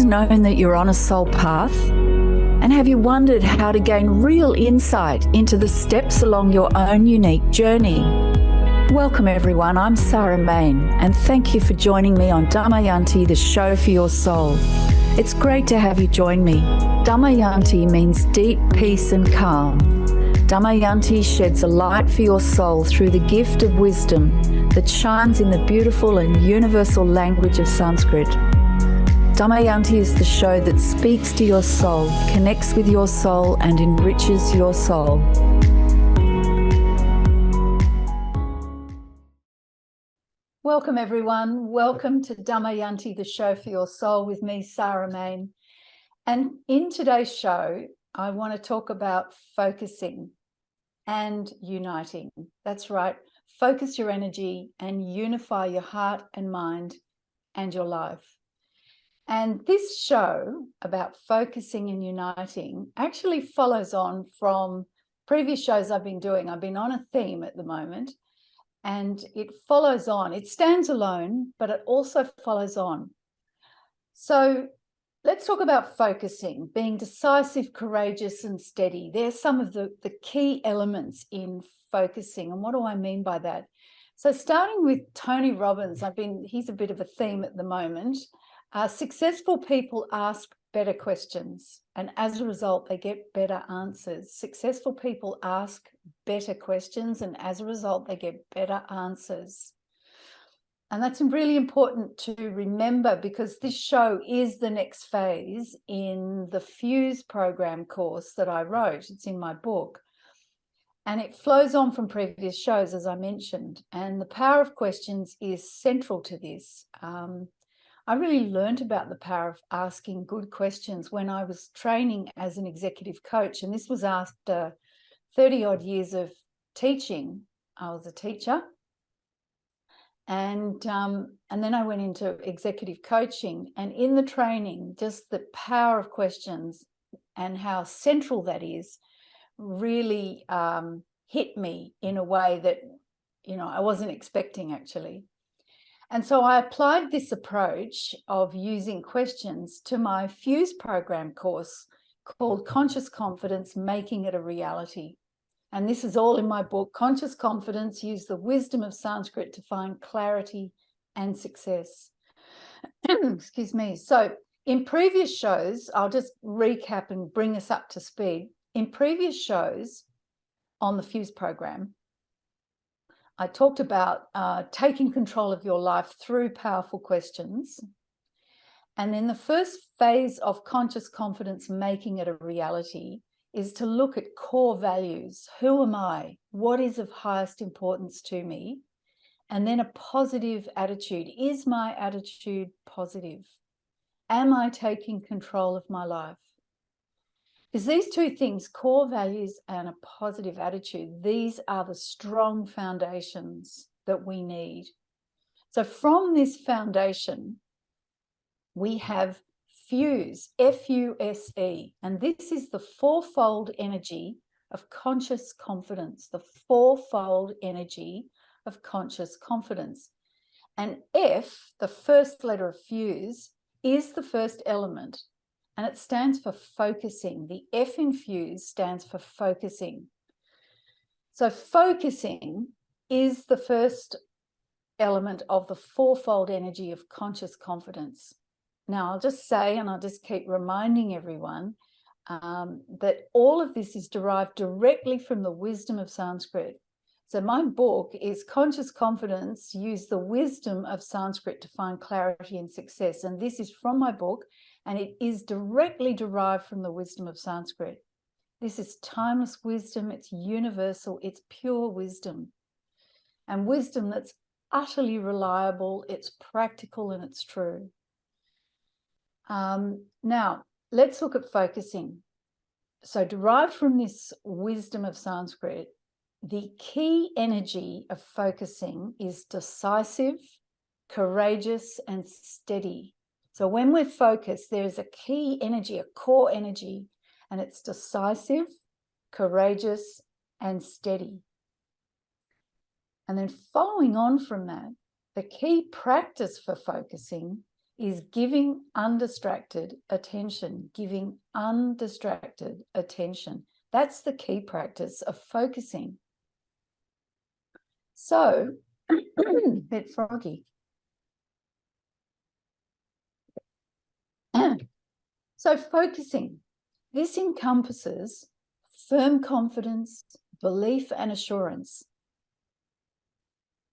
always known that you're on a soul path? And have you wondered how to gain real insight into the steps along your own unique journey? Welcome everyone, I'm Sarah Main, and thank you for joining me on Damayantī-The show for your soul. It's great to have you join me. Damayantī means deep peace and calm. Damayantī sheds a light for your soul through the gift of wisdom that shines in the beautiful and universal language of Sanskrit. Damayantī is the show that speaks to your soul, connects with your soul, and enriches your soul. Welcome everyone. Welcome to Damayantī-The show for your soul with me, Sarah Main. And in today's show, I want to talk about focusing and uniting. That's right. Focus your energy and unify your heart and mind and your life. And this show about focusing and uniting actually follows on from previous shows I've been doing. I've been on a theme at the moment, and it follows on. It stands alone, but it also follows on. So let's talk about focusing, being decisive, courageous, and steady. They're some of the key elements in focusing. And what do I mean by that? So starting with Tony Robbins, he's a bit of a theme at the moment. Successful people ask better questions, and as a result, they get better answers. Successful people ask better questions, and as a result, they get better answers. And that's really important to remember, because this show is the next phase in the Fuse program course that I wrote. It's in my book. And it flows on from previous shows, as I mentioned. And the power of questions is central to this. I really learned about the power of asking good questions when I was training as an executive coach. And this was after 30 odd years of teaching. I was a teacher. And then I went into executive coaching, and in the training, just the power of questions and how central that is really hit me in a way that, I wasn't expecting actually. And so I applied this approach of using questions to my Fuse program course called Conscious Confidence, Making It a Reality. And this is all in my book, Conscious Confidence, Use the Wisdom of Sanskrit to Find Clarity and Success. Excuse me. So in previous shows, I'll just recap and bring us up to speed. In previous shows on the Fuse program, I talked about taking control of your life through powerful questions. And then the first phase of Conscious Confidence, Making It a Reality, is to look at core values. Who am I? What is of highest importance to me? And then a positive attitude. Is my attitude positive? Am I taking control of my life? Because these two things, core values and a positive attitude, these are the strong foundations that we need. So from this foundation, we have Fuse, F-U-S-E, and this is the fourfold energy of conscious confidence, the fourfold energy of conscious confidence. And F, the first letter of Fuse, is the first element, and it stands for focusing. The F in Fuse stands for focusing. So focusing is the first element of the fourfold energy of conscious confidence. Now, I'll just say, and I'll just keep reminding everyone, that all of this is derived directly from the wisdom of Sanskrit. So my book is Conscious Confidence, Use the Wisdom of Sanskrit to Find Clarity and Success. And this is from my book, and it is directly derived from the wisdom of Sanskrit. This is timeless wisdom. It's universal. It's pure wisdom. And wisdom that's utterly reliable. It's practical and it's true. Now, let's look at focusing. So derived from this wisdom of Sanskrit, the key energy of focusing is decisive, courageous, and steady. So when we're focused, there's a key energy, a core energy, and it's decisive, courageous, and steady. And then following on from that, the key practice for focusing is giving undistracted attention, giving undistracted attention. That's the key practice of focusing. So, bit froggy. So focusing, this encompasses firm confidence, belief and assurance.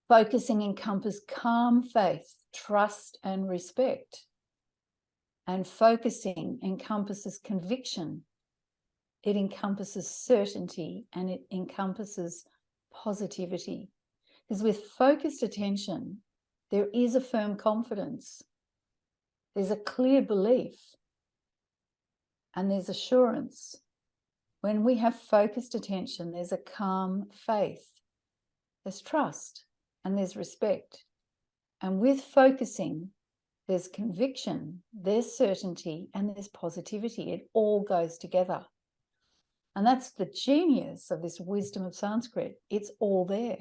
Focusing encompasses calm faith, trust and respect. And focusing encompasses conviction. It encompasses certainty and it encompasses positivity. Because with focused attention, there is a firm confidence. There's a clear belief and there's assurance. When we have focused attention, there's a calm faith, there's trust and there's respect. And with focusing, there's conviction, there's certainty and there's positivity. It all goes together. And that's the genius of this wisdom of Sanskrit. It's all there.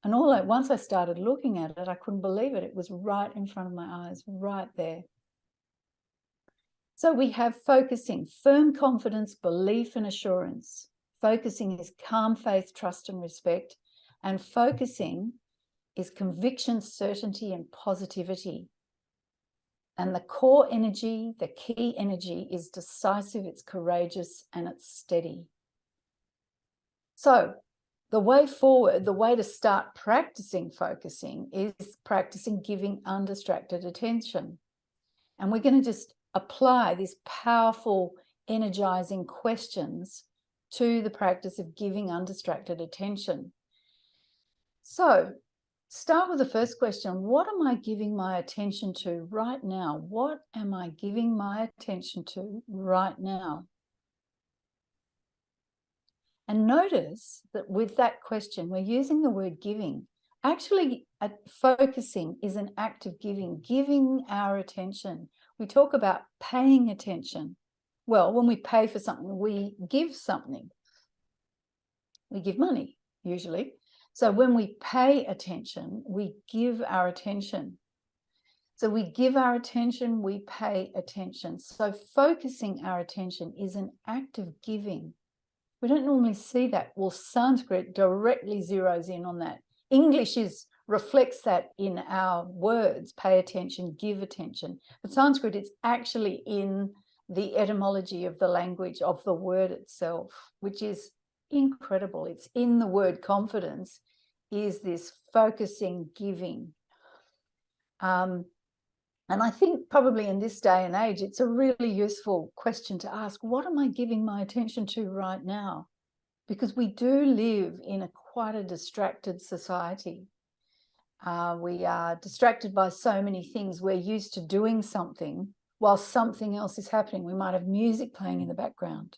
And once I started looking at it, I couldn't believe it. It was right in front of my eyes, right there. So we have focusing, firm confidence, belief and assurance. Focusing is calm faith, trust and respect. And focusing is conviction, certainty and positivity. And the core energy, the key energy is decisive, it's courageous and it's steady. So the way forward, the way to start practicing focusing is practicing giving undistracted attention. And we're going to just apply these powerful, energizing questions to the practice of giving undistracted attention. So start with the first question. What am I giving my attention to right now? What am I giving my attention to right now? And notice that with that question, we're using the word giving. Actually, focusing is an act of giving our attention. We talk about paying attention. Well, when we pay for something, we give something. We give money, usually. So when we pay attention, we give our attention. So we give our attention, we pay attention. So focusing our attention is an act of giving. We don't normally see that. Well, Sanskrit directly zeroes in on that. English reflects that in our words, pay attention, give attention. But Sanskrit, it's actually in the etymology of the language of the word itself, which is incredible. It's in the word confidence, is this focusing, giving. And I think probably in this day and age, it's a really useful question to ask. What am I giving my attention to right now? Because we do live in quite a distracted society. We are distracted by so many things. We're used to doing something while something else is happening. We might have music playing in the background.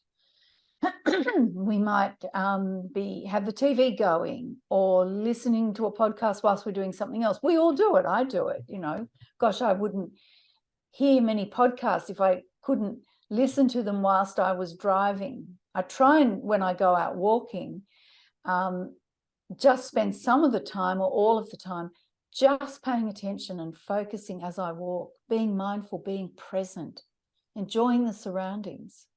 We might have the TV going or listening to a podcast whilst we're doing something else. We all do it. I do it, you know. Gosh, I wouldn't hear many podcasts if I couldn't listen to them whilst I was driving. I try and when I go out walking, just spend some of the time or all of the time just paying attention and focusing as I walk, being mindful, being present, enjoying the surroundings.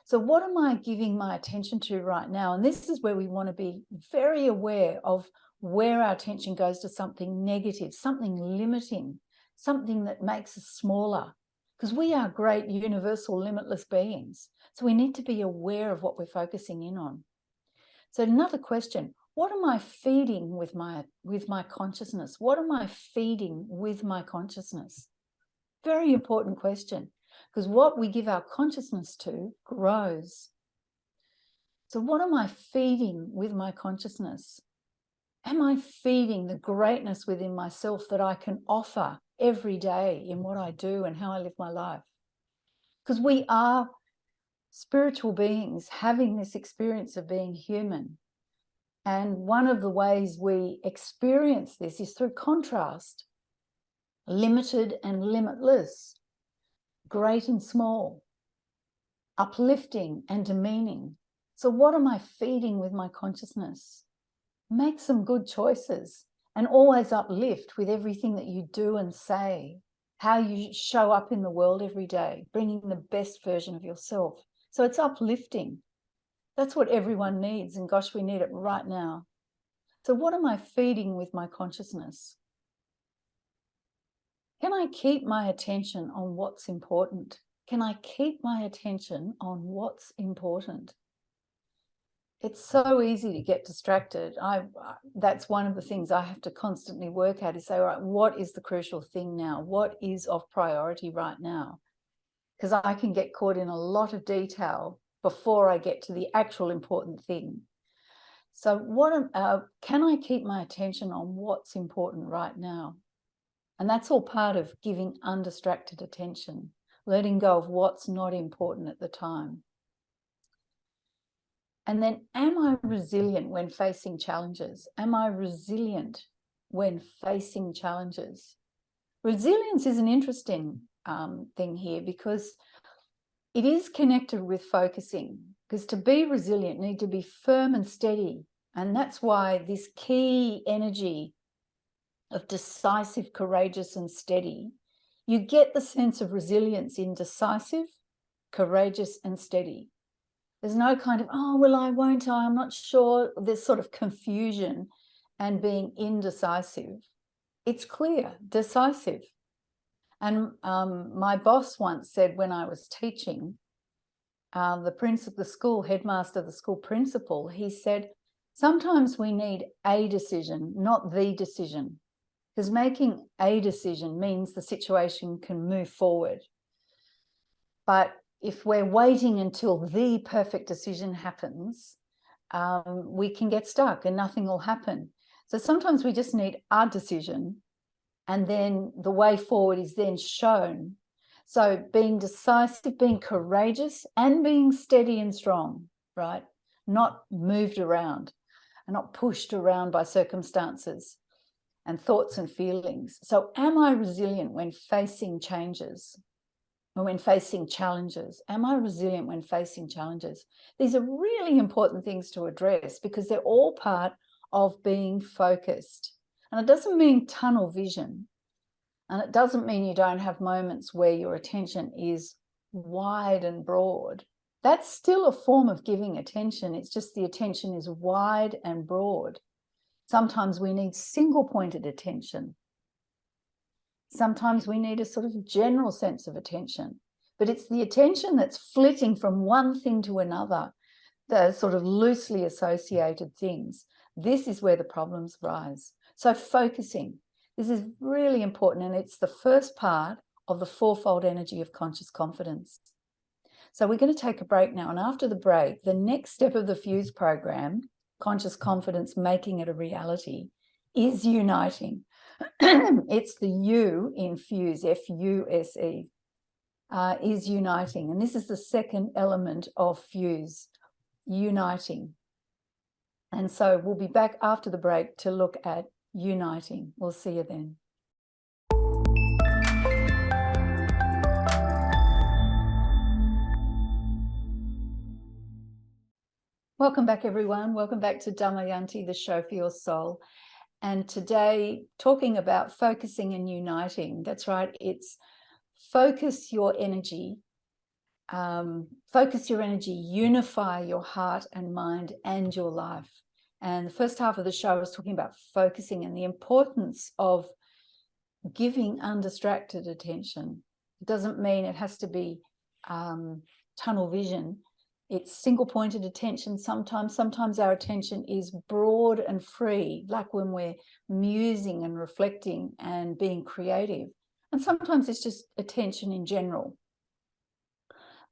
So what am I giving my attention to right now? And this is where we want to be very aware of where our attention goes to something negative, something limiting, something that makes us smaller, because we are great, universal, limitless beings. So we need to be aware of what we're focusing in on. So another question, what am I feeding with my consciousness? What am I feeding with my consciousness? Very important question. Because what we give our consciousness to grows. So what am I feeding with my consciousness? Am I feeding the greatness within myself that I can offer every day in what I do and how I live my life? Because we are spiritual beings having this experience of being human. And one of the ways we experience this is through contrast, limited and limitless. Great and small, uplifting and demeaning. So what am I feeding with my consciousness? Make some good choices and always uplift with everything that you do and say. how you show up in the world every day, bringing the best version of yourself. So it's uplifting. That's what everyone needs. And gosh, we need it right now. So what am I feeding with my consciousness? Can I keep my attention on what's important? Can I keep my attention on what's important? It's so easy to get distracted. That's one of the things I have to constantly work at, is say, all right, what is the crucial thing now? What is of priority right now? Because I can get caught in a lot of detail before I get to the actual important thing. So can I keep my attention on what's important right now? And that's all part of giving undistracted attention, letting go of what's not important at the time. And then, am I resilient when facing challenges? Am I resilient when facing challenges? Resilience is an interesting thing here, because it is connected with focusing, because to be resilient, you need to be firm and steady. And that's why this key energy of decisive, courageous, and steady, you get the sense of resilience in decisive, courageous, and steady. There's no kind of, oh, well, I'm not sure. There's sort of confusion and being indecisive. It's clear, decisive. And my boss once said, when I was teaching, the school headmaster, the school principal, he said, sometimes we need a decision, not the decision, because making a decision means the situation can move forward. But if we're waiting until the perfect decision happens, we can get stuck and nothing will happen. So sometimes we just need our decision, and then the way forward is then shown. So being decisive, being courageous, and being steady and strong, right? Not moved around and not pushed around by circumstances and thoughts and feelings. So am I resilient when facing changes? Or when facing challenges? Am I resilient when facing challenges? These are really important things to address, because they're all part of being focused. And it doesn't mean tunnel vision. And it doesn't mean you don't have moments where your attention is wide and broad. That's still a form of giving attention. It's just the attention is wide and broad. Sometimes we need single-pointed attention. Sometimes we need a sort of general sense of attention, but it's the attention that's flitting from one thing to another, the sort of loosely associated things. This is where the problems rise. So focusing, this is really important, and it's the first part of the fourfold energy of conscious confidence. So we're going to take a break now, and after the break, the next step of the FUSE program, conscious confidence, making it a reality, is uniting. It's the U in FUSE, F-U-S-E, is uniting. And this is the second element of FUSE, uniting. And so we'll be back after the break to look at uniting. We'll see you then. Welcome back, everyone. Welcome back to Damayantī-The, the show for your soul. And today, talking about focusing and uniting. That's right, it's focus your energy, unify your heart and mind and your life. And the first half of the show was talking about focusing and the importance of giving undistracted attention. It doesn't mean it has to be tunnel vision. It's single-pointed attention sometimes. Sometimes our attention is broad and free, like when we're musing and reflecting and being creative. And sometimes it's just attention in general.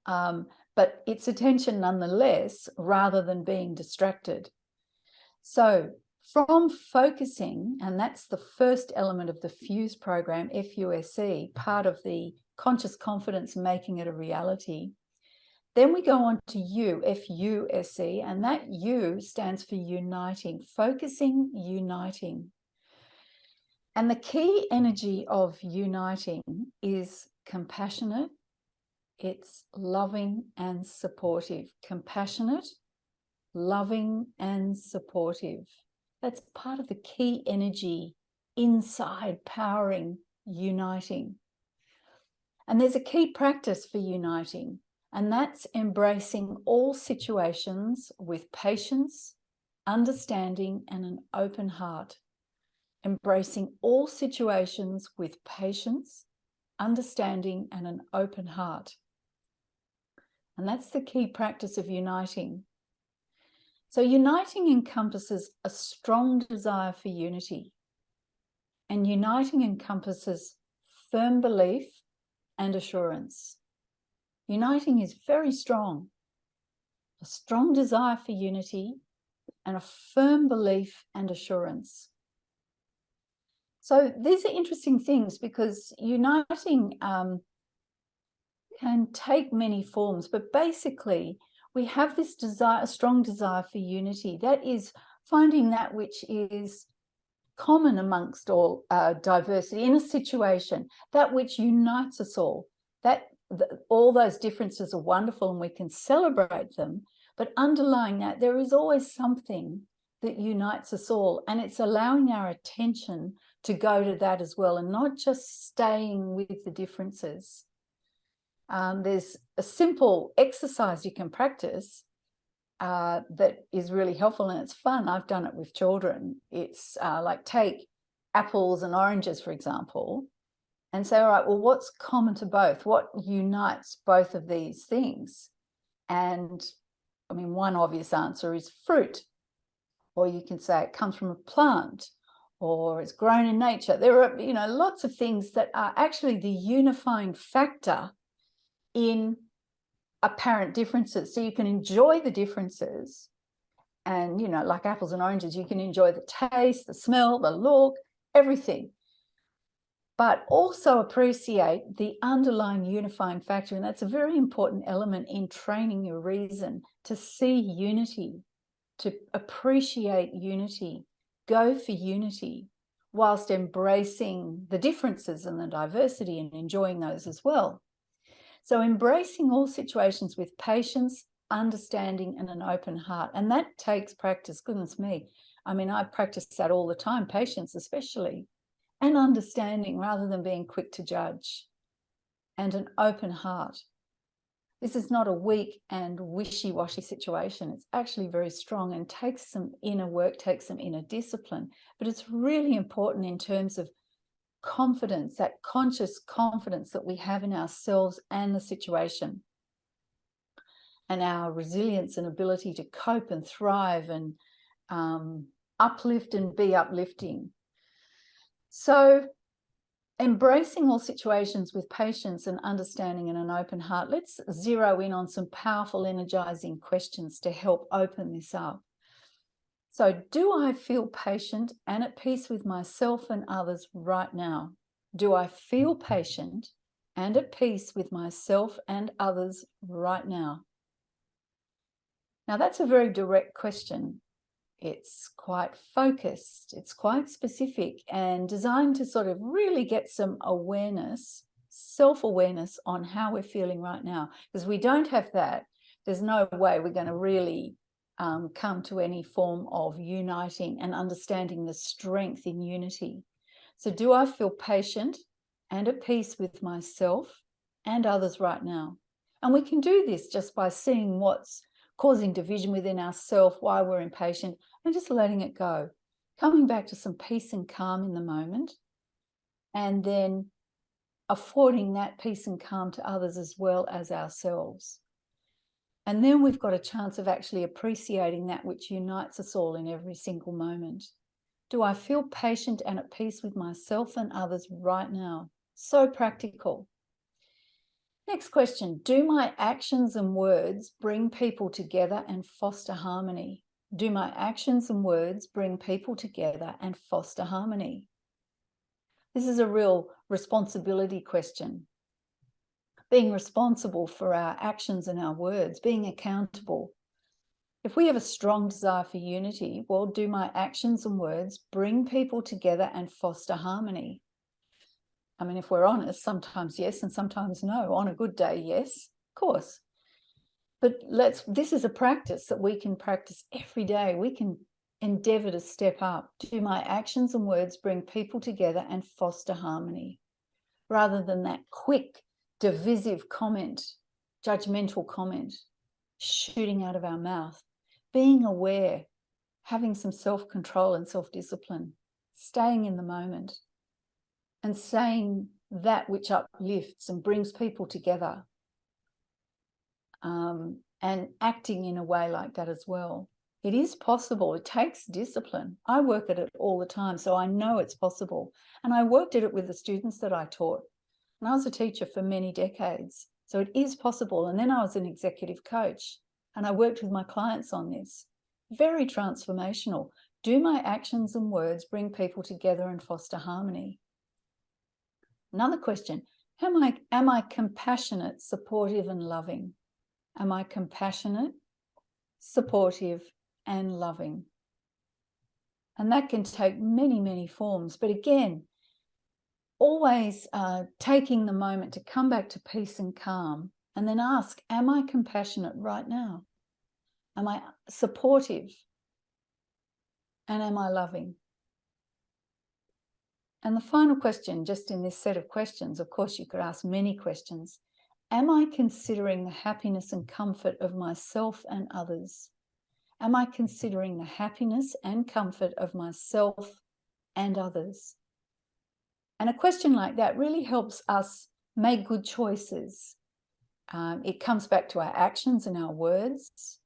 But it's attention nonetheless, rather than being distracted. So from focusing, and that's the first element of the FUSE program, F-U-S-E, part of the conscious confidence, making it a reality. Then we go on to U, F-U-S-E, and that U stands for uniting, focusing, uniting. And the key energy of uniting is compassionate, it's loving and supportive. Compassionate, loving and supportive. That's part of the key energy inside powering uniting. And there's a key practice for uniting, and that's embracing all situations with patience, understanding, and an open heart. Embracing all situations with patience, understanding, and an open heart. And that's the key practice of uniting. So uniting encompasses a strong desire for unity, and uniting encompasses firm belief and assurance. Uniting is very strong, a strong desire for unity and a firm belief and assurance. So these are interesting things, because uniting can take many forms, but basically we have this desire, a strong desire for unity. That is finding that which is common amongst all diversity in a situation, that which unites us all. All those differences are wonderful and we can celebrate them, but underlying that, there is always something that unites us all, and it's allowing our attention to go to that as well, and not just staying with the differences. There's a simple exercise you can practice that is really helpful, and it's fun. I've done it with children. It's like, take apples and oranges, for example, and say, all right, well, what's common to both? What unites both of these things? And I mean, one obvious answer is fruit, or you can say it comes from a plant, or it's grown in nature. There are, lots of things that are actually the unifying factor in apparent differences. So you can enjoy the differences, and like apples and oranges, you can enjoy the taste, the smell, the look, everything, but also appreciate the underlying unifying factor. And that's a very important element in training your reason, to see unity, to appreciate unity, go for unity, whilst embracing the differences and the diversity and enjoying those as well. So embracing all situations with patience, understanding, and an open heart. And that takes practice, goodness me. I mean, I practice that all the time, patience especially, and understanding rather than being quick to judge, and an open heart. This is not a weak and wishy-washy situation. It's actually very strong and takes some inner work, takes some inner discipline, but it's really important in terms of confidence, that conscious confidence that we have in ourselves and the situation, and our resilience and ability to cope and thrive and uplift and be uplifting. So embracing all situations with patience and understanding and an open heart. Let's zero in on some powerful, energizing questions to help open this up. So, do I feel patient and at peace with myself and others right now? Do I feel patient and at peace with myself and others right now? Now, that's a very direct question. It's quite focused, it's quite specific, and designed to sort of really get some awareness, self-awareness on how we're feeling right now. Because we don't have that, there's no way we're going to really come to any form of uniting and understanding the strength in unity. So do I feel patient and at peace with myself and others right now? And we can do this just by seeing what's causing division within ourselves, why we're impatient, and just letting it go, coming back to some peace and calm in the moment, and then affording that peace and calm to others as well as ourselves. And then we've got a chance of actually appreciating that which unites us all in every single moment. Do I feel patient and at peace with myself and others right now? So practical. Next question, do my actions and words bring people together and foster harmony? Do my actions and words bring people together and foster harmony? This is a real responsibility question. Being responsible for our actions and our words, being accountable. If we have a strong desire for unity, well, do my actions and words bring people together and foster harmony? I mean, if we're honest, sometimes yes and sometimes no. On a good day, yes, of course. But this is a practice that we can practice every day. We can endeavor to step up. Do my actions and words bring people together and foster harmony? Rather than that quick divisive comment, judgmental comment shooting out of our mouth. Being aware, having some self-control and self-discipline, staying in the moment and saying that which uplifts and brings people together, and acting in a way like that as well. It is possible. It takes discipline. I work at it all the time, so I know it's possible. And I worked at it with the students that I taught. And I was a teacher for many decades, so it is possible. And then I was an executive coach, and I worked with my clients on this. Very transformational. Do my actions and words bring people together and foster harmony? Another question, am I compassionate, supportive, and loving? Am I compassionate, supportive, and loving? And that can take many, many forms. But again, always taking the moment to come back to peace and calm, and then ask, am I compassionate right now? Am I supportive? And am I loving? And the final question, just in this set of questions, of course, you could ask many questions. Am I considering the happiness and comfort of myself and others? Am I considering the happiness and comfort of myself and others? And a question like that really helps us make good choices. It comes back to our actions and our words.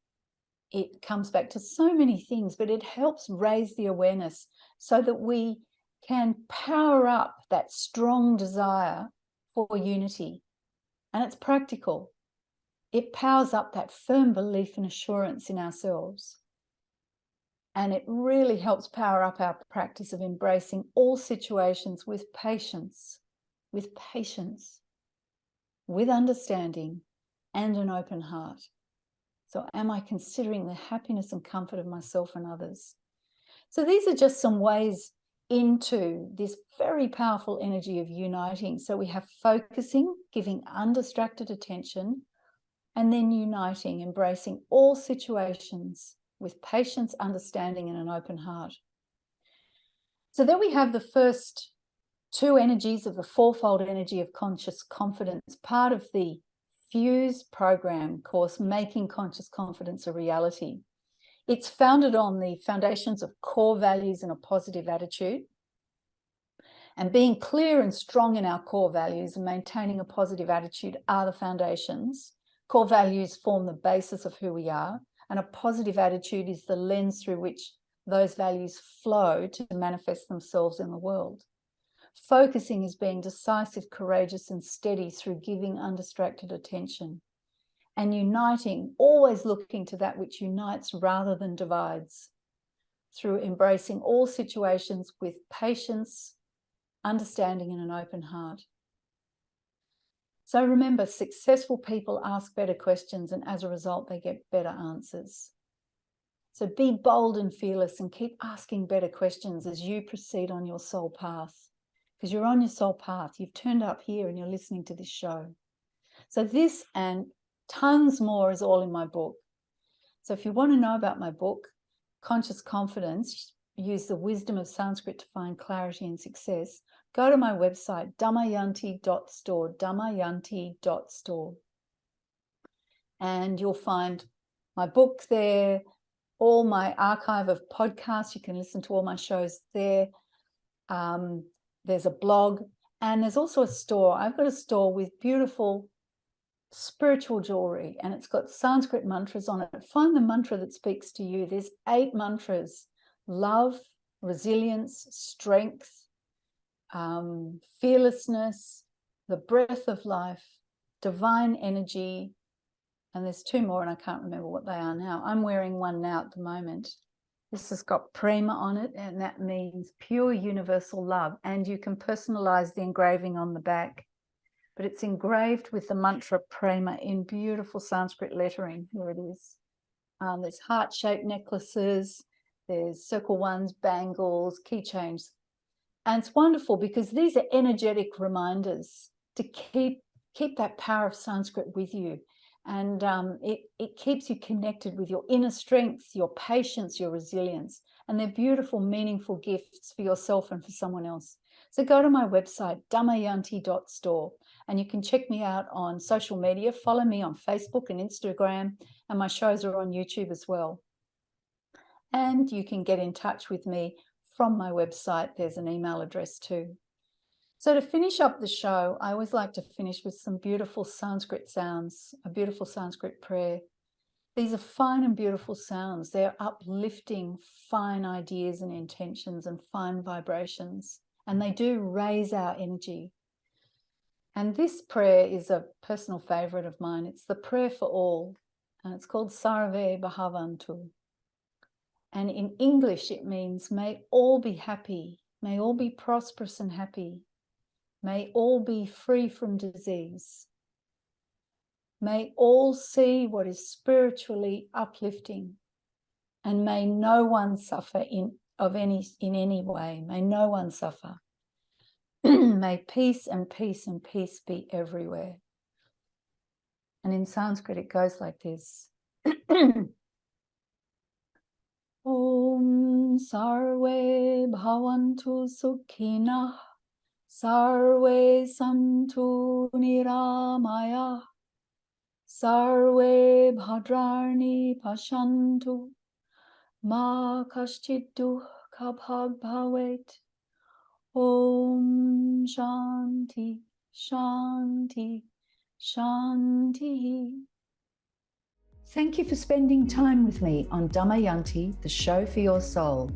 It comes back to so many things, but it helps raise the awareness so that we can power up that strong desire for unity. And it's practical. It powers up that firm belief and assurance in ourselves. And it really helps power up our practice of embracing all situations with patience, with understanding, and an open heart. So am I considering the happiness and comfort of myself and others? So these are just some ways into this very powerful energy of uniting. So we have focusing, giving undistracted attention, and then uniting, embracing all situations with patience, understanding, and an open heart. So then we have the first two energies of the fourfold energy of conscious confidence, part of the Fuse program course, Making Conscious Confidence a Reality. It's founded on the foundations of core values and a positive attitude. And being clear and strong in our core values and maintaining a positive attitude are the foundations. Core values form the basis of who we are, and a positive attitude is the lens through which those values flow to manifest themselves in the world. Focusing is being decisive, courageous, and steady through giving undistracted attention. And uniting, always looking to that which unites rather than divides, through embracing all situations with patience, understanding, and an open heart. So remember, successful people ask better questions, and as a result, they get better answers. So be bold and fearless and keep asking better questions as you proceed on your soul path, because you're on your soul path. You've turned up here and you're listening to this show. So this and tons more is all in my book. So if you want to know about my book, Conscious Confidence, Use the Wisdom of Sanskrit to Find Clarity and Success, go to my website, damayanti.store, damayanti.store. And you'll find my book there, all my archive of podcasts. You can listen to all my shows there. There's a blog, and there's also a store. I've got a store with beautiful spiritual jewelry, and it's got Sanskrit mantras on it. Find the mantra that speaks to you. There's 8 mantras: love, resilience, strength, fearlessness, the breath of life, divine energy, and there's 2 more and I can't remember what they are now. I'm wearing one now at the moment. This has got prema on it, and that means pure universal love, and you can personalize the engraving on the back, but it's engraved with the mantra prema in beautiful Sanskrit lettering. Here it is. There's heart-shaped necklaces, there's circle ones, bangles, keychains. And it's wonderful because these are energetic reminders to keep that power of Sanskrit with you. And it keeps you connected with your inner strength, your patience, your resilience. And they're beautiful, meaningful gifts for yourself and for someone else. So go to my website, damayanti.store, And you can check me out on social media. Follow me on Facebook and Instagram, and my shows are on YouTube as well. And you can get in touch with me from my website. There's an email address too. So to finish up the show, I always like to finish with some beautiful Sanskrit sounds, a beautiful Sanskrit prayer. These are fine and beautiful sounds. They're uplifting fine ideas and intentions and fine vibrations, and they do raise our energy. And this prayer is a personal favorite of mine. It's the prayer for all, and it's called Sarve Bhavantu. And in English, it means may all be happy, may all be prosperous and happy, may all be free from disease. May all see what is spiritually uplifting, and may no one suffer in any way. May no one suffer. May peace and peace and peace be everywhere. And in Sanskrit, it goes like this. Om sarve bhavantu sukhinah, sarve santu niramaya, sarve bhadrani pashantu, ma kaschid dukkha bhag bhavet. Om Shanti, Shanti, Shanti. Thank you for spending time with me on Damayantī, the show for your soul.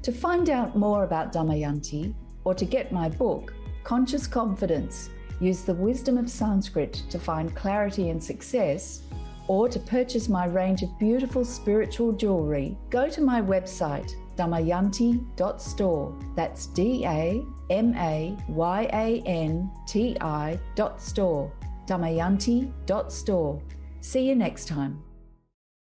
To find out more about Damayantī, or to get my book, Conscious Confidence, Use the Wisdom of Sanskrit to Find Clarity and Success, or to purchase my range of beautiful spiritual jewelry, go to my website, damayanti.store. That's damayanti.store. Damayanti.store. See you next time.